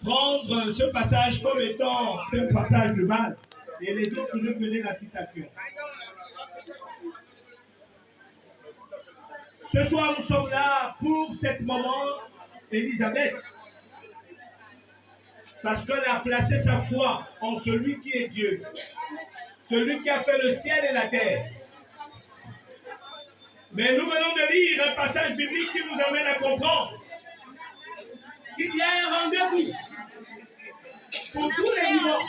prendre ce passage comme étant un passage de base. Et les autres, je faisais la citation. Ce soir, nous sommes là pour cet moment, Élisabeth. Parce qu'elle a placé sa foi en celui qui est Dieu. Celui qui a fait le ciel et la terre. Mais nous venons de lire un passage biblique qui nous amène à comprendre qu'il y a un rendez-vous pour tous les vivants.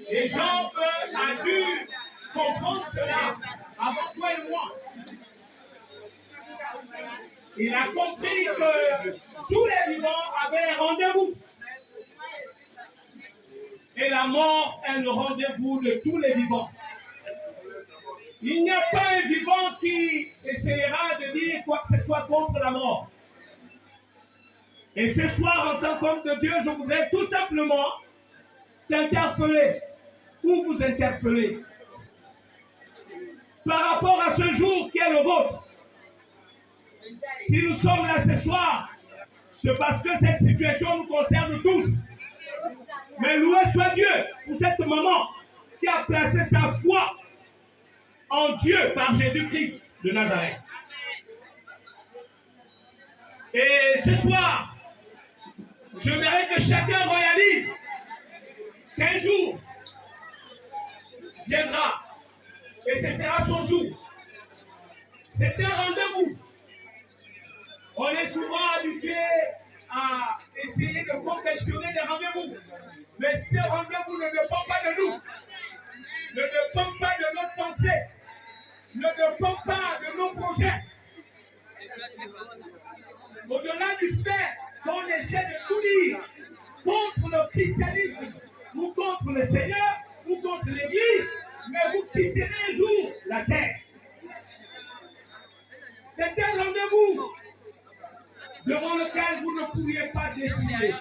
Et Job a dû comprendre cela avant toi et moi. Il a compris que tous les vivants avaient un rendez-vous. Et la mort est le rendez-vous de tous les vivants. Il n'y a pas un vivant qui essaiera de dire quoi que ce soit contre la mort. Et ce soir, en tant qu'homme de Dieu, je voudrais tout simplement t'interpeller ou vous interpeller par rapport à ce jour qui est le vôtre. Si nous sommes là ce soir, c'est parce que cette situation nous concerne tous. Mais loué soit Dieu pour cette maman qui a placé sa foi en Dieu par Jésus-Christ de Nazareth. Et ce soir, j'aimerais que chacun réalise qu'un jour viendra et ce sera son jour. C'est un rendez-vous. On est souvent habitué à essayer de confectionner des rendez-vous. Mais ce rendez-vous ne dépend pas de nous, ne dépend pas de notre pensée, ne dépend pas de nos projets. Au-delà du fait qu'on essaie de tout dire contre le christianisme, ou contre le Seigneur, ou contre l'Église, mais vous quitterez un jour la terre. C'est un rendez-vous devant lequel vous ne pourriez pas décider.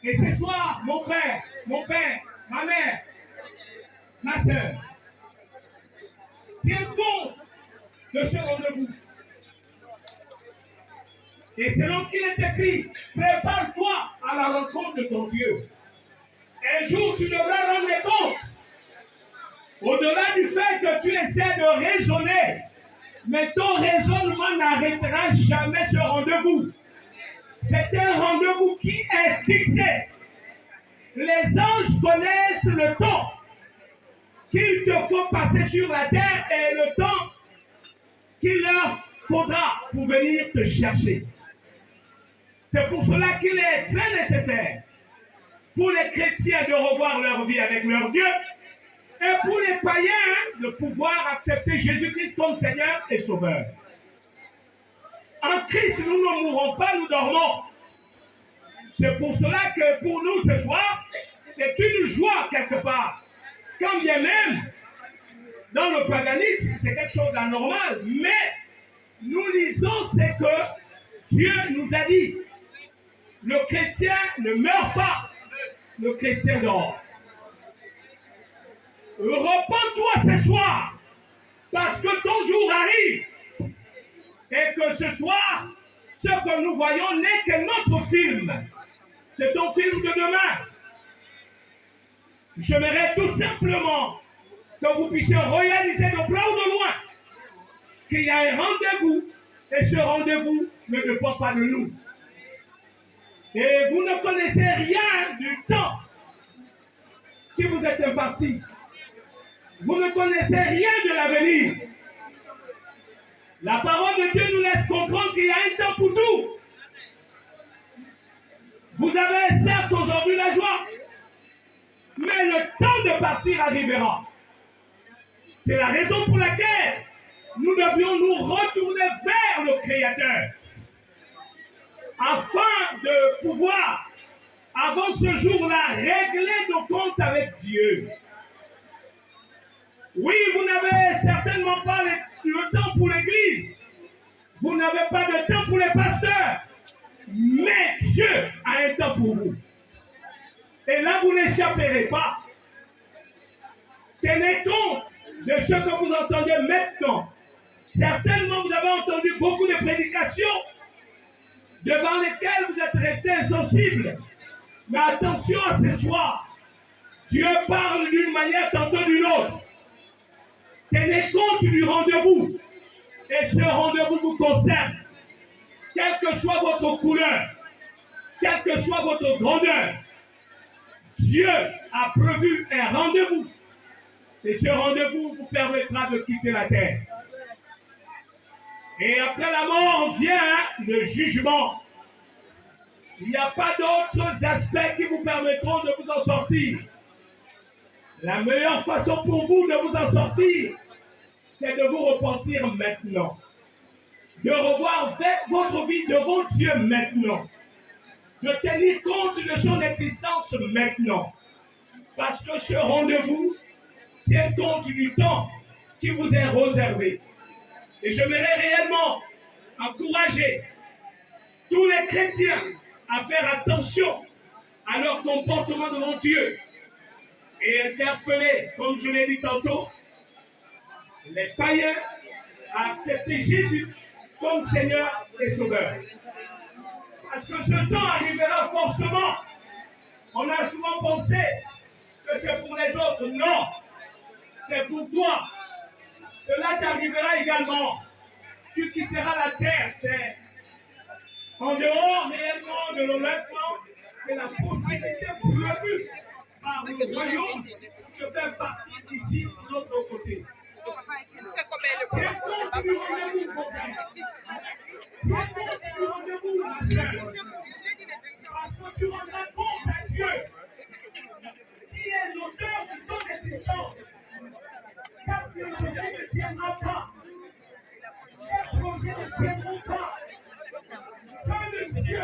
Et ce soir, mon frère, mon père, ma mère, ma soeur, tiens compte de ce rendez-vous. Et selon qu'il est écrit, prépare-toi à la rencontre de ton Dieu. Un jour, tu devras rendre compte. Au-delà du fait que tu essaies de raisonner, mais ton raisonnement n'arrêtera jamais ce rendez-vous. C'est un rendez-vous qui est fixé. Les anges connaissent le temps qu'il te faut passer sur la terre et le temps qu'il leur faudra pour venir te chercher. C'est pour cela qu'il est très nécessaire pour les chrétiens de revoir leur vie avec leur Dieu et pour les païens de pouvoir accepter Jésus-Christ comme Seigneur et Sauveur. En Christ, nous ne mourrons pas, nous dormons. C'est pour cela que pour nous ce soir, c'est une joie quelque part. Quand bien même, dans le paganisme, c'est quelque chose d'anormal, mais nous lisons ce que Dieu nous a dit. Le chrétien ne meurt pas, le chrétien dort. Repends-toi ce soir, parce que ton jour arrive, et que ce soir, ce que nous voyons n'est que notre film. C'est ton film de demain. J'aimerais tout simplement que vous puissiez réaliser de près ou de loin qu'il y a un rendez-vous, et ce rendez-vous ne dépend pas de nous. Et vous ne connaissez rien du temps qui vous est imparti. Vous ne connaissez rien de l'avenir. La parole de Dieu nous laisse comprendre qu'il y a un temps pour tout. Vous avez certes aujourd'hui la joie, mais le temps de partir arrivera. C'est la raison pour laquelle nous devions nous retourner vers le Créateur afin de pouvoir, avant ce jour-là, régler nos comptes avec Dieu. Oui, vous n'avez certainement pas le temps pour l'Église. Vous n'avez pas de temps pour les pasteurs. Mais Dieu a un temps pour vous. Et là, vous n'échapperez pas. Tenez compte de ce que vous entendez maintenant. Certainement, vous avez entendu beaucoup de prédications devant dans lesquels vous êtes restés insensibles. Mais attention à ce soir. Dieu parle d'une manière, tantôt d'une autre. Tenez compte du rendez-vous. Et ce rendez-vous vous concerne. Quelle que soit votre couleur, quelle que soit votre grandeur, Dieu a prévu un rendez-vous. Et ce rendez-vous vous permettra de quitter la terre. Et après la mort vient le jugement. Il n'y a pas d'autres aspects qui vous permettront de vous en sortir. La meilleure façon pour vous de vous en sortir, c'est de vous repentir maintenant. De revoir votre vie devant Dieu maintenant. De tenir compte de son existence maintenant. Parce que ce rendez-vous tient compte du temps qui vous est réservé. Et je voudrais réellement encourager tous les chrétiens à faire attention à leur comportement devant Dieu et interpeller, comme je l'ai dit tantôt, les païens à accepter Jésus comme Seigneur et Sauveur. Parce que ce temps arrivera forcément. On a souvent pensé que c'est pour les autres. Non, c'est pour toi. Cela t'arrivera également. Tu quitteras la terre. C'est en dehors réellement de l'enlèvement, c'est la possibilité pour le but. Par le royaume, je fais partie ici de l'autre côté. Parce que tu rendras compte à Dieu qui est l'auteur de ton existence. Car Dieu ne tiendra pas. Les projets ne tiendront pas. Seul Dieu.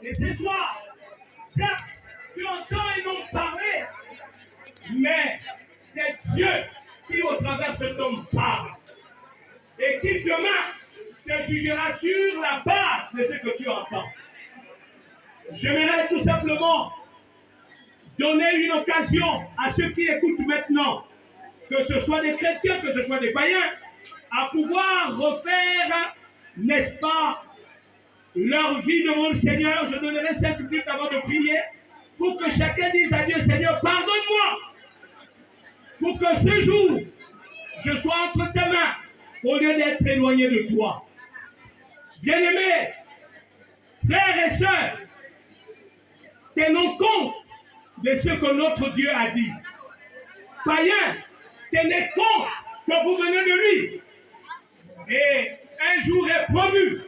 Et ce soir, certes, tu entends et non parler, mais c'est Dieu qui au travers de cet homme parle. Et qui demain te jugera sur la base de ce que tu entends. J'aimerais tout simplement donner une occasion à ceux qui écoutent maintenant, que ce soit des chrétiens, que ce soit des païens, à pouvoir refaire, n'est-ce pas, leur vie devant le Seigneur. Je donnerai 5 minutes avant de prier pour que chacun dise à Dieu, Seigneur, pardonne-moi, pour que ce jour, je sois entre tes mains, au lieu d'être éloigné de toi. Bien-aimés, frères et sœurs, tenons compte de ce que notre Dieu a dit. Païens, tenez compte que vous venez de lui. Et un jour est prévu,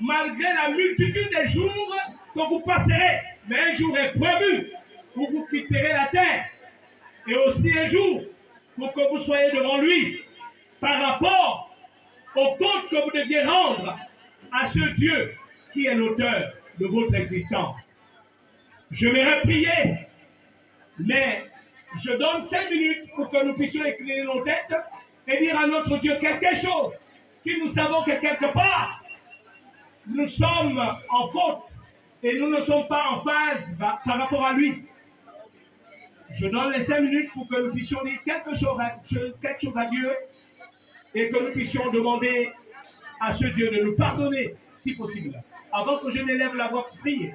malgré la multitude des jours que vous passerez, mais un jour est prévu où vous quitterez la terre. Et aussi un jour pour que vous soyez devant lui par rapport au compte que vous deviez rendre à ce Dieu qui est l'auteur de votre existence. Je vais prier, mais je donne 5 minutes pour que nous puissions éclairer nos têtes et dire à notre Dieu quelque chose. Si nous savons que quelque part, nous sommes en faute et nous ne sommes pas en phase par rapport à lui. Je donne les 5 minutes pour que nous puissions dire quelque chose à Dieu et que nous puissions demander à ce Dieu de nous pardonner, si possible, avant que je n'élève la voix pour prier.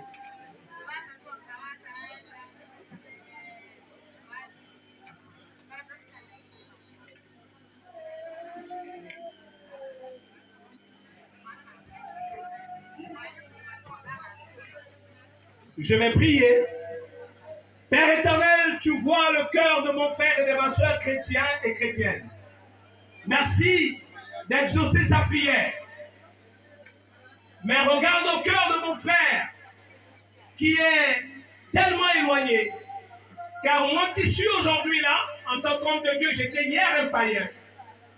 Je vais prier. Père éternel, tu vois le cœur de mon frère et de ma soeur chrétiens et chrétiennes. Merci d'exaucer sa prière. Mais regarde au cœur de mon frère qui est tellement éloigné. Car moi qui suis aujourd'hui là, en tant qu'homme de Dieu, j'étais hier un païen.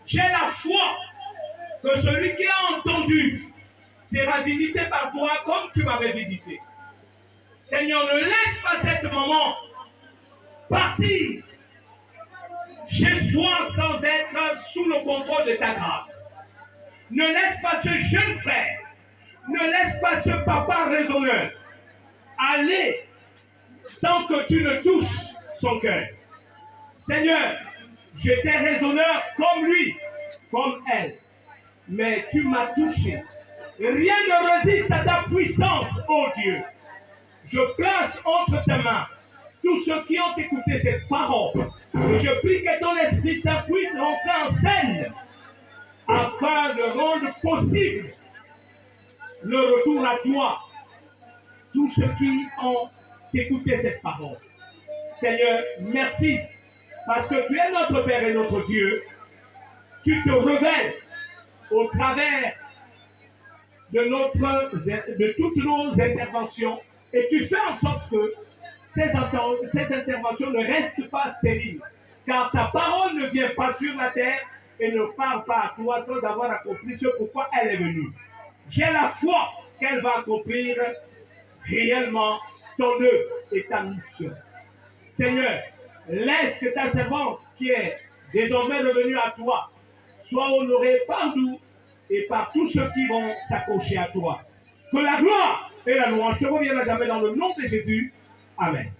J'ai la foi que celui qui a entendu sera visité par toi comme tu m'avais visité. Seigneur, ne laisse pas cet moment partir chez soi sans être sous le contrôle de ta grâce. Ne laisse pas ce jeune frère, ne laisse pas ce papa raisonneur aller sans que tu ne touches son cœur. Seigneur, j'étais raisonneur comme lui, comme elle, mais tu m'as touché. Rien ne résiste à ta puissance, ô Dieu. Je place entre tes mains tous ceux qui ont écouté cette parole. Et je prie que ton Esprit Saint puisse rentrer en scène afin de rendre possible le retour à toi. Tous ceux qui ont écouté cette parole. Seigneur, merci parce que tu es notre Père et notre Dieu. Tu te révèles au travers de toutes nos interventions et tu fais en sorte que ces interventions ne restent pas stériles. Car ta parole ne vient pas sur la terre et ne parle pas à toi sans avoir accompli ce pourquoi elle est venue. J'ai la foi qu'elle va accomplir réellement ton œuvre et ta mission. Seigneur, laisse que ta servante qui est désormais revenue à toi soit honorée par nous et par tous ceux qui vont s'accrocher à toi. Que la gloire et la louange te reviennent à jamais dans le nom de Jésus. Amen.